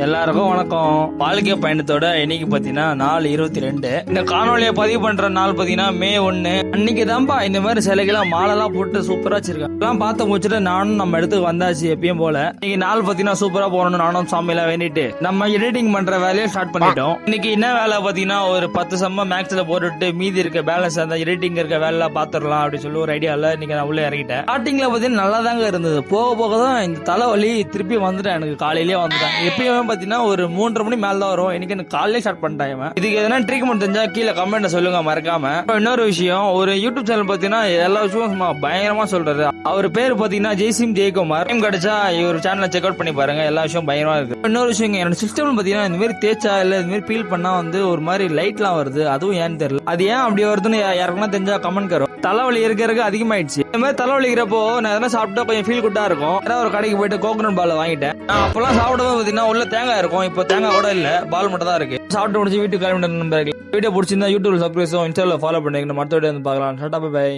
எல்லாருக்கும் வணக்கம். வாழ்க்கை பயணத்தோட இன்னைக்கு பாத்தீங்கன்னா 4/22. இந்த காணொலியை பதிவு பண்ற நாள் பாத்தீங்கன்னா May 1. அன்னைக்கு தான்ப்பா இந்த மாதிரி சிலைகளாம் மாலெல்லாம் போட்டு சூப்பரா வச்சிருக்கேன். எல்லாம் பார்த்து முடிச்சுட்டு நானும் நம்ம இடத்துக்கு வந்தாச்சு எப்பயும் போல. இன்னைக்கு நாள் பாத்தீங்கன்னா சூப்பரா போறோம்னு நானும் சாமியெல்லாம் வேண்டிட்டு நம்ம எடிட்டிங் பண்ற வேலையை ஸ்டார்ட் பண்ணிட்டோம். இன்னைக்கு என்ன வேலை பாத்தீங்கன்னா ஒரு 10 சம்ம மேக்ஸ்ல போட்டுட்டு மீதி இருக்க பேலன்ஸ் அந்த எடிட்டிங் இருக்க வேலை பாத்துடலாம் அப்படின்னு சொல்லி ஒரு ஐடியால இன்னைக்கு நான் உள்ள இறங்கிட்டேன். ஸ்டார்டிங்ல பாத்தீங்கன்னா நல்லா தாங்க இருந்தது. போக போக தான் இந்த தலைவலி திருப்பி வந்துட்டேன். எனக்கு காலையிலேயே வந்துட்டேன். எப்பயும் பாத்தீங்கன்னா ஒரு 3:30 மணி மேல தான் வரும். எனக்கு காலையிலே ஸ்டார்ட் பண்ணிட்டேன். இதுக்கு எதனா ட்ரீட்மெண்ட் தெரிஞ்சா கீழே கமெண்ட் சொல்லுங்க மறக்காம. இன்னொரு விஷயம், ஒரு யூடியூப் சேனல் பாத்தீங்கன்னா எல்லா விஷயமும் பயங்கரமா சொல்றாரு. அவர் பேர் பாத்தீங்கன்னா ஜெய்சிம் ஜெயக்குமார். டைம் கிடைச்சா இவர் சேனலை செக் அவுட் பண்ணி பாருங்க. எல்லா விஷயம் பயங்கரமா இருக்கு. இன்னொரு விஷயம், என்னோட சிஸ்டம் பாத்தீங்கன்னா இந்த மாதிரி தேய்ச்சா இல்ல இந்த மாதிரி பீல் பண்ணா வந்து ஒரு மாதிரி லைட்லாம் வருது. அதுவும் ஏன்னு தெரியல. அது ஏன் அப்படி வருதுன்னு யாருக்குன்னா தெரிஞ்சா கமெண்ட் கரும். தலைவலி இருக்க அதிகமாயிடுச்சு. இந்த மாதிரி தலைவலிக்கிறப்போ நான் எதனா சாப்பிட்டா கொஞ்சம் ஃபீல் குட்டா இருக்கும். ஒரு கடைக்கு போயிட்டு கோகனட் பால் வாங்கிட்டேன். அப்பெல்லாம் சாப்பிடும்போது பாத்தீங்கன்னா உள்ள தேங்காய் இருக்கும். இப்போ தேங்காய் கூட இல்ல, பால் மட்டும் தான் இருக்கு. சாப்பிட்டு முடிச்சு வீட்டுக்கு கிளம்பிட்டு நண்பர்கள். வீடியோ பிடிச்சிருந்தா யூடியூப்ல சப்ஸ்கிரைப், இன்ஸ்டால ஃபாலோ பண்ணிக்கணும். மற்ற வீடியோ வந்து பார்க்கலாம். Tata bye by.